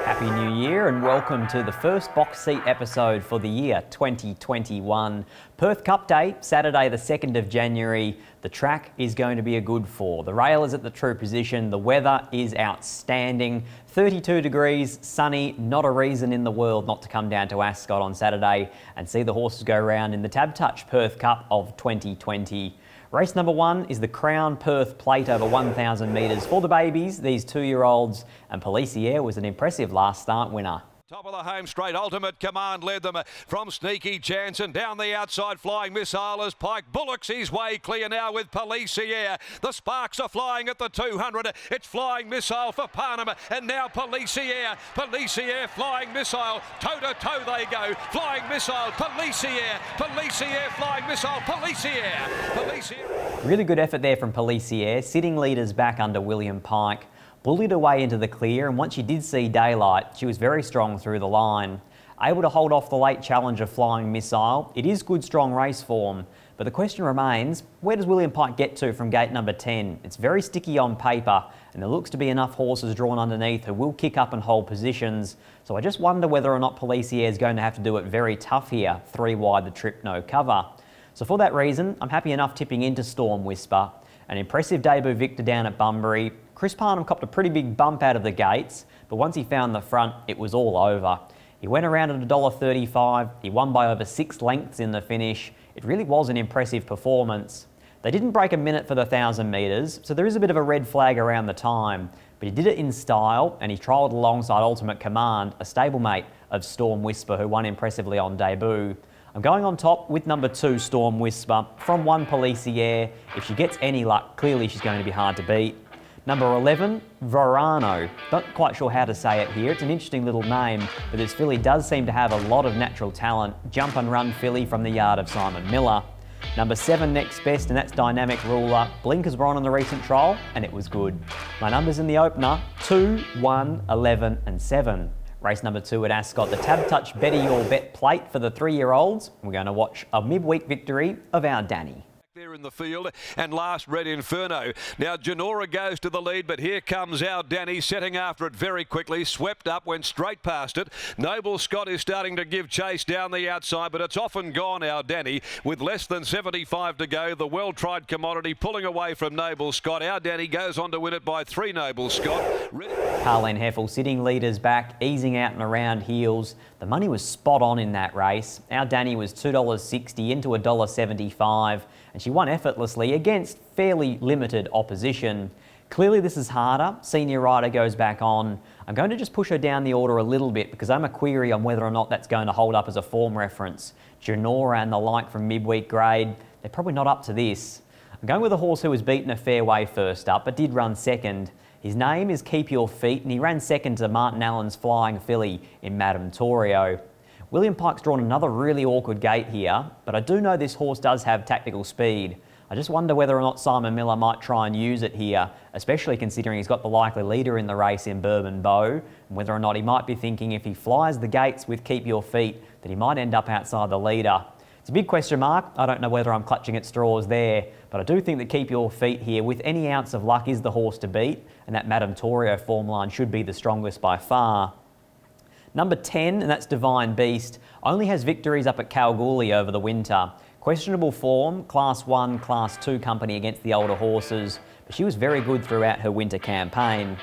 Happy New Year and welcome to the first box seat episode for the year 2021. Perth Cup Day, Saturday the 2nd of January. The track is going to be a good four. The rail is at the true position. The weather is outstanding. 32 degrees, sunny, not a reason in the world not to come down to Ascot on Saturday and see the horses go round in the Tab Touch Perth Cup of 2020. Race number one is the Crown Perth Plate over 1,000 metres for the babies, these 2-year-olds, and POLICIER was an impressive last start winner. Top of the home straight, Ultimate Command led them from Sneaky Jansen. Down the outside, Flying Missile as Pike bullocks his way clear now with POLICIER. The sparks are flying at the 200. It's Flying Missile for Parnham and now POLICIER. POLICIER, Flying Missile, toe-to-toe they go. Flying Missile, POLICIER. POLICIER, Flying Missile, POLICIER. Really good effort there from POLICIER, sitting leaders back under William Pike. Bullied her way into the clear, and once she did see daylight, she was very strong through the line. Able to hold off the late challenge of Flying Missile, it is good strong race form, but the question remains, where does William Pike get to from gate number 10? It's very sticky on paper, and there looks to be enough horses drawn underneath who will kick up and hold positions, so I just wonder whether or not POLICIER is going to have to do it very tough here, 3 wide the trip, no cover. So for that reason, I'm happy enough tipping into Storm Whisper. An impressive debut victor down at Bunbury. Chris Parnham copped a pretty big bump out of the gates, but once he found the front, it was all over. He went around at $1.35, he won by over 6 lengths in the finish. It really was an impressive performance. They didn't break a minute for the 1,000 metres, so there is a bit of a red flag around the time, but he did it in style and he trialled alongside Ultimate Command, a stablemate of Storm Whisper who won impressively on debut. I'm going on top with number 2, Storm Whisper, from 1, POLICIER. If she gets any luck, clearly she's going to be hard to beat. Number 11, VRANYO. Not quite sure how to say it here. It's an interesting little name, but this filly does seem to have a lot of natural talent. Jump and run filly from the yard of Simon Miller. Number 7, next best, and that's Dynamic Ruler. Blinkers were on in the recent trial, and it was good. My numbers in the opener, 2, 1, 11 and 7. Race number 2 at Ascot, the Tab Touch Better Your Bet Plate for the 3-year-olds. We're going to watch a midweek victory of our Danny. There in the field, and last Red Inferno. Now Genora goes to the lead, but here comes our Danny setting after it very quickly. Swept up, went straight past it. Noble Scott is starting to give chase down the outside, but it's often gone, our Danny, with less than 75 to go. The well-tried commodity pulling away from Noble Scott. Our Danny goes on to win it by 3, Noble Scott. Carleen Heffel sitting leaders back, easing out and around heels. The money was spot on in that race. Our Danny was $2.60 into $1.75. And she won effortlessly against fairly limited opposition. Clearly this is harder. Senior rider goes back on. I'm going to just push her down the order a little bit because I'm a query on whether or not that's going to hold up as a form reference. Genora and the like from midweek grade, they're probably not up to this. I'm going with a horse who was beaten a fair way first up, but did run second. His name is Keep Your Feet, and he ran second to Martin Allen's Flying Filly in Madame Torio. William Pike's drawn another really awkward gate here, but I do know this horse does have tactical speed. I just wonder whether or not Simon Miller might try and use it here, especially considering he's got the likely leader in the race in Bourbon Bow, and whether or not he might be thinking if he flies the gates with Keep Your Feet, that he might end up outside the leader. It's a big question mark. I don't know whether I'm clutching at straws there, but I do think that Keep Your Feet here, with any ounce of luck, is the horse to beat, and that Madame Torio form line should be the strongest by far. Number 10, and that's Divine Beast, only has victories up at Kalgoorlie over the winter. Questionable form, Class 1, Class 2 company against the older horses, but she was very good throughout her winter campaign.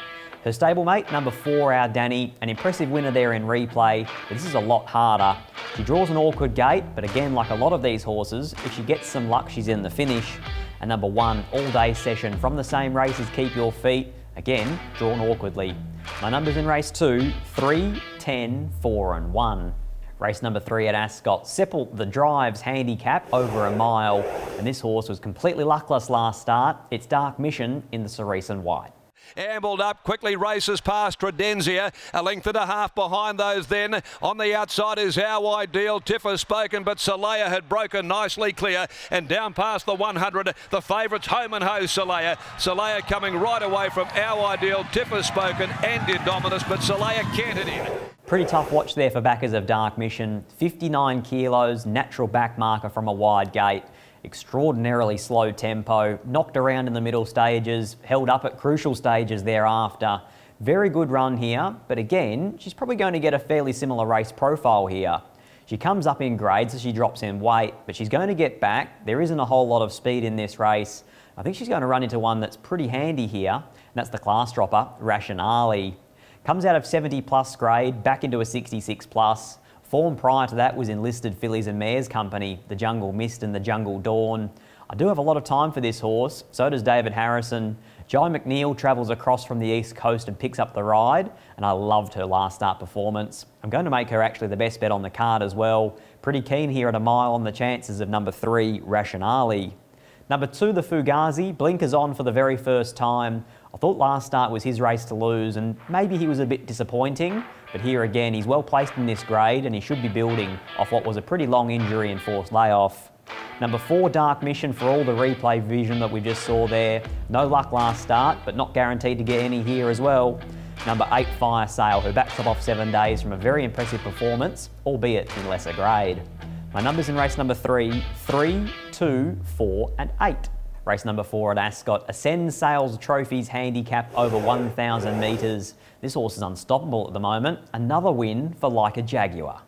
Her stablemate, number 4, our Danny, an impressive winner there in replay, but this is a lot harder. She draws an awkward gate, but again, like a lot of these horses, if she gets some luck, she's in the finish. And number 1, All Day Session from the same race as Keep Your Feet, again, drawn awkwardly. My numbers in race 2, 3, 10, 4 and 1. Race number 3 at Ascot, Seppel the Drive's handicap over a mile, and this horse was completely luckless last start. It's Dark Mission in the cerise and white. Ambled up, quickly races past Tredenzia, a length and a half behind those then. On the outside is Our Ideal, Tiff has spoken, but Soleil had broken nicely clear, and down past the 100, the favourites Home and Ho Soleil. Soleil coming right away from Our Ideal, Tiff has spoken and Indominus, but Soleil canted in. Pretty tough watch there for backers of Dark Mission. 59 kilos, natural back marker from a wide gate. extraordinarily slow tempo, knocked around in the middle stages, held up at crucial stages thereafter. Very good run here, but again, she's probably going to get a fairly similar race profile here. She comes up in grade, so she drops in weight, but she's going to get back. There isn't a whole lot of speed in this race. I think she's going to run into one that's pretty handy here, and that's the class dropper, Rationale. Comes out of 70 plus grade, back into a 66 plus. Form prior to that was in listed fillies and mares company, the Jungle Mist and the Jungle Dawn. I do have a lot of time for this horse, so does David Harrison. Jai McNeil travels across from the East Coast and picks up the ride, and I loved her last start performance. I'm going to make her actually the best bet on the card as well. Pretty keen here at a mile on the chances of number 3, Rationale. Number 2, the Fugazi, blinkers on for the very first time. I thought last start was his race to lose, and maybe he was a bit disappointing, but here again, he's well placed in this grade and he should be building off what was a pretty long injury and forced layoff. Number 4, Dark Mission, for all the replay vision that we just saw there. No luck last start, but not guaranteed to get any here as well. Number 8, Fire Sale, who backs up off 7 days from a very impressive performance, albeit in lesser grade. My numbers in race number 3, 3, 2, 4 and 8. Race number 4 at Ascot, Ascend Sales Trophies handicap over 1,000 metres. This horse is unstoppable at the moment. Another win for Like a Jaguar.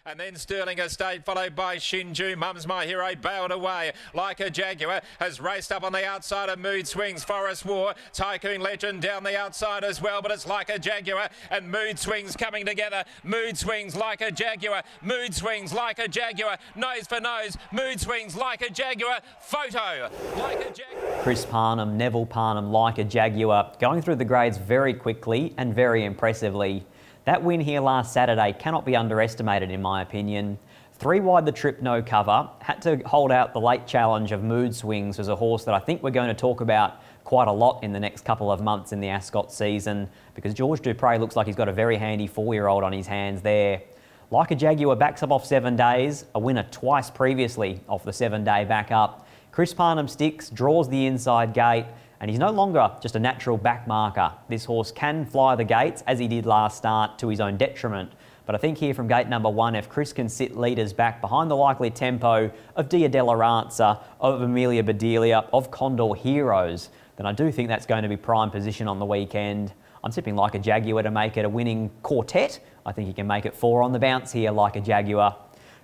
And then Sterling Estate, followed by Shinju. Mum's My Hero bailed away. Like a Jaguar has raced up on the outside of Mood Swings. Forest War, Tycoon Legend down the outside as well, but it's Like a Jaguar and Mood Swings coming together. Mood Swings, Like a Jaguar. Mood Swings, Like a Jaguar. Nose for nose. Mood Swings, Like a Jaguar. Photo, Like a Jaguar. Chris Parnham, Neville Parnham, Like a Jaguar, going through the grades very quickly and very impressively. That win here last Saturday cannot be underestimated in my opinion. 3 wide the trip, no cover. Had to hold out the late challenge of Mood Swings as a horse that I think we're going to talk about quite a lot in the next couple of months in the Ascot season, because George Dupre looks like he's got a very handy 4-year-old on his hands there. Like a Jaguar backs up off 7 days, a winner twice previously off the 7-day back up. Chris Parnham sticks, draws the inside gate, and he's no longer just a natural back marker. This horse can fly the gates, as he did last start, to his own detriment. But I think here from gate number 1, if Chris can sit leaders back behind the likely tempo of Dia Della Razza, of Amelia Bedelia, of Condor Heroes, then I do think that's going to be prime position on the weekend. I'm tipping Like a Jaguar to make it a winning quartet. I think he can make it 4 on the bounce here, Like a Jaguar.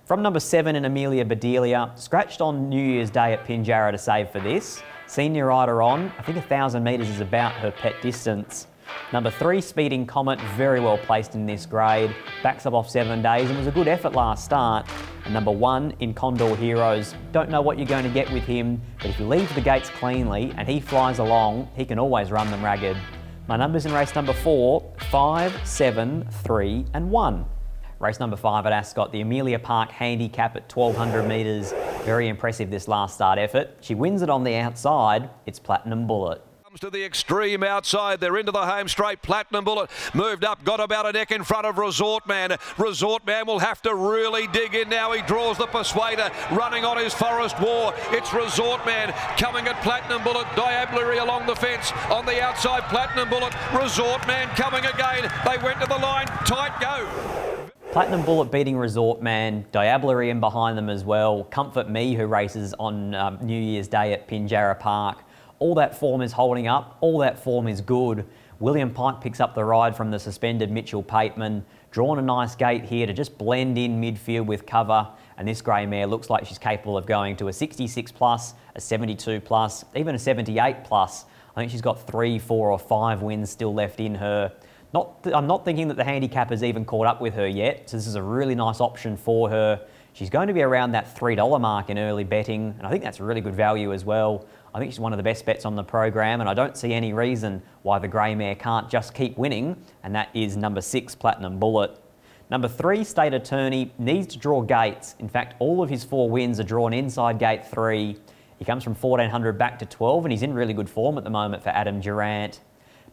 From number 7 in Amelia Bedelia, scratched on New Year's Day at Pinjarra to save for this. Senior rider on, I think 1,000 metres is about her pet distance. Number 3, Speeding Comet, very well placed in this grade. Backs up off 7 days and was a good effort last start. And number 1 in Condor Heroes, don't know what you're going to get with him, but if you leave the gates cleanly and he flies along, he can always run them ragged. My numbers in race number 4, 5, 7, 3 and 1. Race number 5 at Ascot, the Amelia Park handicap at 1,200 metres. Very impressive this last start effort. She wins it on the outside. It's Platinum Bullet. Comes to the extreme outside. They're into the home straight. Platinum Bullet moved up, got about a neck in front of Resort Man. Resort Man will have to really dig in now. He draws the Persuader, running on his Forest War. It's Resort Man coming at Platinum Bullet. Diablerie along the fence. On the outside, Platinum Bullet. Resort Man coming again. They went to the line. Tight go. Platinum Bullet beating Resort Man, Diablerie in behind them as well. Comfort Me, who races on New Year's Day at Pinjarra Park. All that form is holding up, all that form is good. William Pike picks up the ride from the suspended Mitchell Pateman. Drawn a nice gate here to just blend in midfield with cover. And this grey mare looks like she's capable of going to a 66 plus, a 72 plus, even a 78 plus. I think she's got 3, 4 or 5 wins still left in her. I'm not thinking that the handicap has even caught up with her yet, so this is a really nice option for her. She's going to be around that $3 mark in early betting, and I think that's a really good value as well. I think she's one of the best bets on the program, and I don't see any reason why the grey mare can't just keep winning, and that is number 6, Platinum Bullet. Number 3, State Attorney, needs to draw gates. In fact, all of his 4 wins are drawn inside gate 3. He comes from 1,400 back to 12, and he's in really good form at the moment for Adam Durant.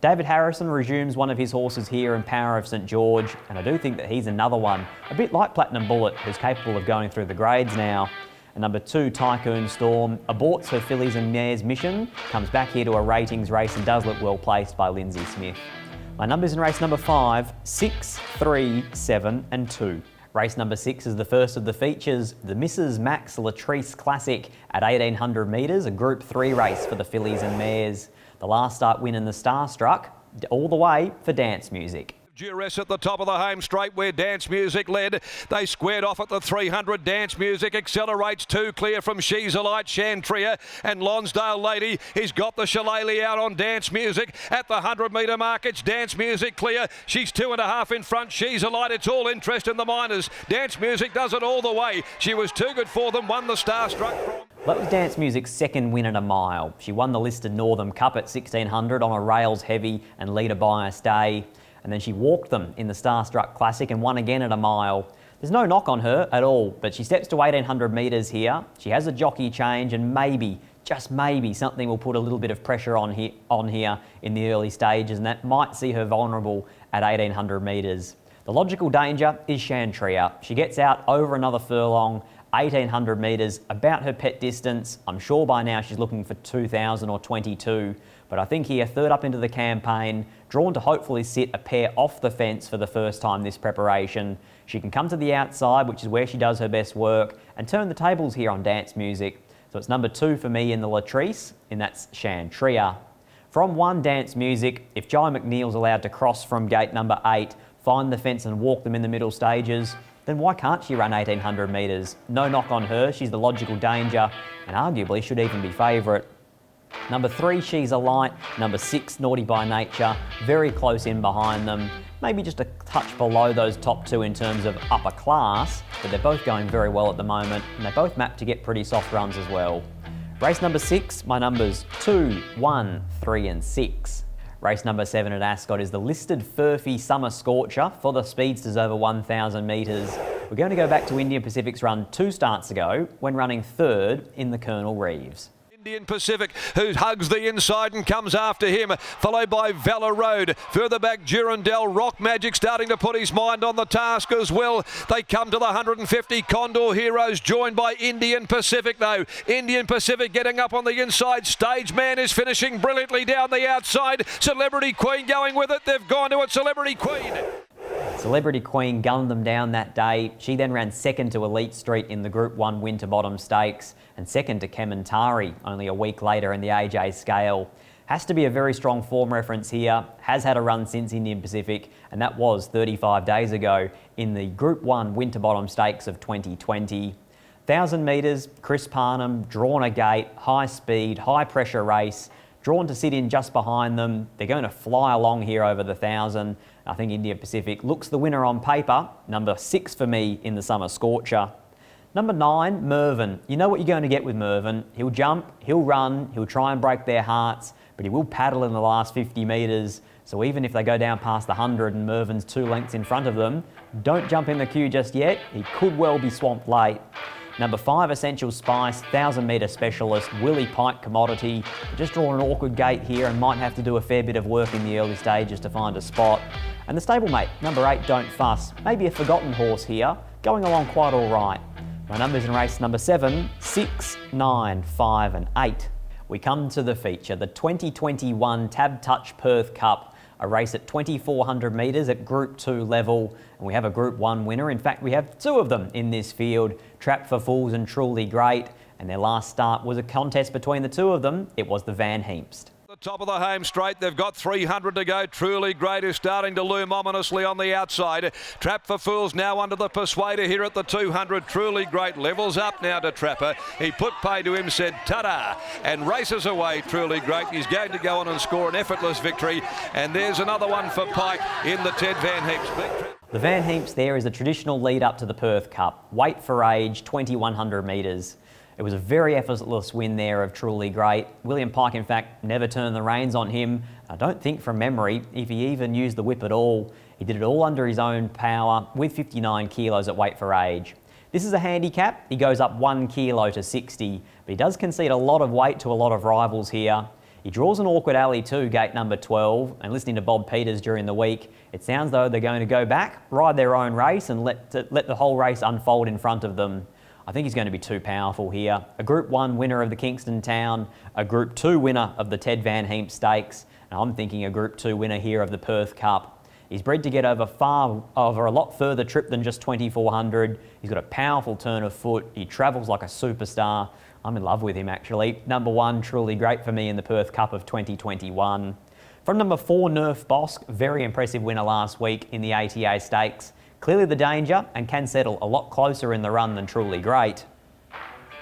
David Harrison resumes one of his horses here in Power of St George, and I do think that he's another one, a bit like Platinum Bullet, who's capable of going through the grades now. And number 2, Tycoon Storm, aborts her fillies and mares mission, comes back here to a ratings race and does look well placed by Lindsay Smith. My numbers in race number 5, 6, 3, 7 and 2. Race number 6 is the first of the features, the Mrs. Max Latrice Classic at 1800 metres, a Group 3 race for the fillies and mares. The last start win in the Starstruck, all the way for Dance Music. Duress at the top of the home straight where Dance Music led. They squared off at the 300. Dance Music accelerates 2 clear from She's a Light, Chantria and Lonsdale Lady. He's got the Shillelagh out on Dance Music. At the 100 metre mark, it's Dance Music clear. She's 2.5 in front. She's a Light. It's all interest in the minors. Dance Music does it all the way. She was too good for them, won the Starstruck from... That was Dance Music's second win at a mile. She won the listed Northern Cup at 1600 on a rails heavy and leader bias day. And then she walked them in the Starstruck Classic and won again at a mile. There's no knock on her at all, but she steps to 1800 metres here. She has a jockey change and maybe, just maybe, something will put a little bit of pressure on here in the early stages, and that might see her vulnerable at 1800 metres. The logical danger is Chantria. She gets out over another furlong, 1800 metres, about her pet distance. I'm sure by now she's looking for 2000 or 22. But I think here, third up into the campaign, drawn to hopefully sit a pair off the fence for the first time this preparation. She can come to the outside, which is where she does her best work, and turn the tables here on Dance Music. So it's number 2 for me in the Latrice, and that's Chantria. From 1 Dance Music, if Jai McNeil's allowed to cross from gate number 8, find the fence and walk them in the middle stages, then why can't she run 1800 metres? No knock on her, she's the logical danger, and arguably should even be favourite. Number 3, She's a Light. Number 6, Naughty by Nature. Very close in behind them. Maybe just a touch below those top 2 in terms of upper class, but they're both going very well at the moment, and they both map to get pretty soft runs as well. Race number 6, my numbers 2, 1, 3 and 6. Race number 7 at Ascot is the listed Furphy Summer Scorcher for the speedsters over 1,000 metres. We're going to go back to Indian Pacific's run 2 starts ago when running 3rd in the Colonel Reeves. Indian Pacific, who hugs the inside and comes after him, followed by Valor Road. Further back, Durandell, Rock Magic starting to put his mind on the task as well. They come to the 150. Condor Heroes joined by Indian Pacific though. Indian Pacific getting up on the inside. Stage Man is finishing brilliantly down the outside. Celebrity Queen going with it. They've gone to it. Celebrity Queen. Celebrity Queen gunned them down that day. She then ran second to Elite Street in the Group 1 Winterbottom Stakes and second to Kementari only a week later in the AJ Scale. Has to be a very strong form reference here. Has had a run since Indian Pacific, and that was 35 days ago in the Group 1 Winterbottom Stakes of 2020. 1,000 metres, Chris Parnham, drawn a gate, high speed, high pressure race, drawn to sit in just behind them. They're going to fly along here over the 1,000. I think Indian Pacific looks the winner on paper. Number 6 for me in the Summer Scorcher. Number 9, Mervyn. You know what you're going to get with Mervyn. He'll jump, he'll run, he'll try and break their hearts, but he will paddle in the last 50 metres. So even if they go down past the 100 and Mervyn's 2 lengths in front of them, don't jump in the queue just yet. He could well be swamped late. Number 5, Essential Spice, 1,000 metre specialist, Willie Pike Commodity. Just drawn an awkward gate here and might have to do a fair bit of work in the early stages to find a spot. And the stablemate, number 8, Don't Fuss. Maybe a forgotten horse here, going along quite all right. My numbers in race number 7, 6, 9, 5 and 8. We come to the feature, the 2021 Tab Touch Perth Cup, a race at 2,400 metres at Group 2 level, and we have a Group 1 winner. In fact, we have 2 of them in this field, Trap for Fools and Truly Great, and their last start was a contest between the 2 of them. It was the Van Heemst. The top of the home straight, they've got 300 to go. Truly Great is starting to loom ominously on the outside. Trap for Fools now under the Persuader here at the 200. Truly Great levels up now to Trapper. He put pay to him, said ta-da, and races away Truly Great. He's going to go on and score an effortless victory. And there's another one for Pike in the Ted Van Heemst. The Van Heemst there is the traditional lead up to the Perth Cup. Weight for age, 2,100 metres. It was a very effortless win there of Truly Great. William Pike, in fact, never turned the reins on him. I don't think from memory if he even used the whip at all. He did it all under his own power with 59 kilos at weight for age. This is a handicap. He goes up 1 kilo to 60, but he does concede a lot of weight to a lot of rivals here. He draws an awkward alley too, gate number 12, and listening to Bob Peters during the week, it sounds though they're going to go back, ride their own race and let the whole race unfold in front of them. I think he's going to be too powerful here. A Group 1 winner of the Kingston Town, a Group 2 winner of the Ted Van Heemst Stakes, and I'm thinking a Group 2 winner here of the Perth Cup. He's bred to get over a lot further trip than just 2400. He's got a powerful turn of foot. He travels like a superstar. I'm in love with him, actually. Number 1, Truly Great for me in the Perth Cup of 2021. From number 4, Nerf Bosk, very impressive winner last week in the ATA Stakes. Clearly the danger and can settle a lot closer in the run than Truly Great.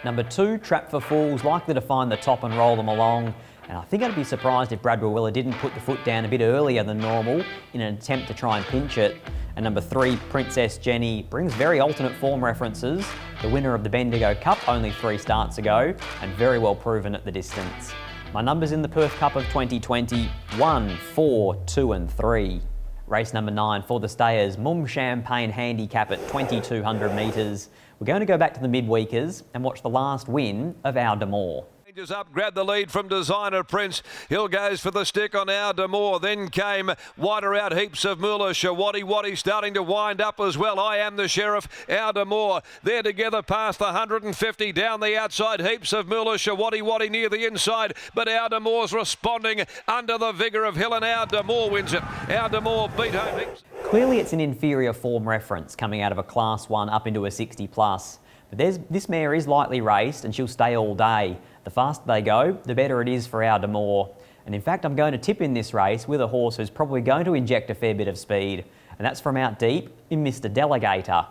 Number 2, Trap for Fools, likely to find the top and roll them along. And I think I'd be surprised if Brad Rawiller didn't put the foot down a bit earlier than normal in an attempt to try and pinch it. And number 3, Princess Jenny, brings very alternate form references. The winner of the Bendigo Cup only 3 starts ago and very well proven at the distance. My numbers in the Perth Cup of 2020, 1, 4, 2 and 3. Race number 9 for the stayers, Mum Champagne Handicap at 2200 metres. We're going to go back to the midweekers and watch the last win of Our D'Amour. Up, grabbed the lead from Designer Prince. Hill goes for the stick on Our D'Amour. Then came wider out heaps of Muller. Waddy starting to wind up as well. I Am the Sheriff. Our D'Amour. They're together past the 150 down the outside. Heaps of Muller. Waddy near the inside. But Our D'Amour's responding under the vigour of Hill, and Our D'Amour wins it. Our D'Amour beat home heaps. Clearly it's an inferior form reference coming out of a Class 1 up into a 60 plus. But this mare is lightly raced and she'll stay all day. The faster they go, the better it is for Our D'Amour. And in fact, I'm going to tip in this race with a horse who's probably going to inject a fair bit of speed, and that's from out deep in Mr. Delegator.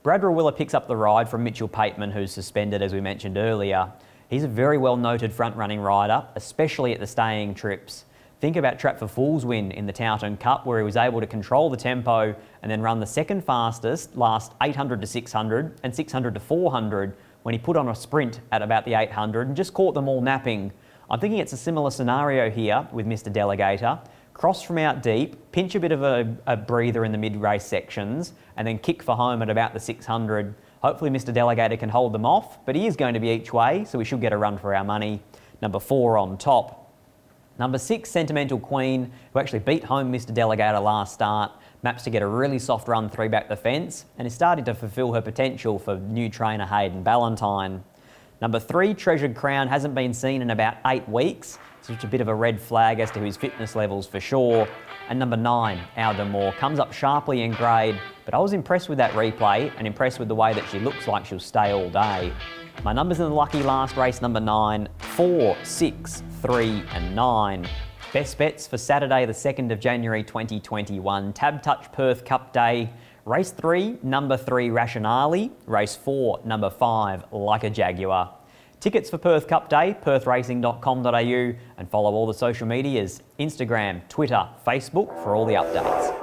Brad Rawiller picks up the ride from Mitchell Pateman, who's suspended, as we mentioned earlier. He's a very well-noted front-running rider, especially at the staying trips. Think about Trap for Fools' win in the Towton Cup, where he was able to control the tempo and then run the second fastest, last 800 to 600 and 600 to 400, when he put on a sprint at about the 800 and just caught them all napping. I'm thinking it's a similar scenario here with Mr. Delegator. Cross from out deep, pinch a bit of a breather in the mid-race sections, and then kick for home at about the 600. Hopefully Mr. Delegator can hold them off, but he is going to be each way, so we should get a run for our money. Number 4 on top. Number 6, Sentimental Queen, who actually beat home Mr. Delegator last start, maps to get a really soft run 3 back the fence and is starting to fulfil her potential for new trainer Hayden Ballantyne. Number 3, Treasured Crown, hasn't been seen in about 8 weeks, so it's a bit of a red flag as to his fitness levels for sure. And number 9, Our D'Amour, comes up sharply in grade, but I was impressed with that replay and impressed with the way that she looks like she'll stay all day. My numbers in the lucky last race, number 9, 4, 6, 3 and 9. Best bets for Saturday the 2nd of January 2021, Tab Touch Perth Cup Day. Race 3, number 3, Rationale. Race 4, number 5, Like a Jaguar. Tickets for Perth Cup Day, perthracing.com.au, and follow all the social medias, Instagram, Twitter, Facebook for all the updates.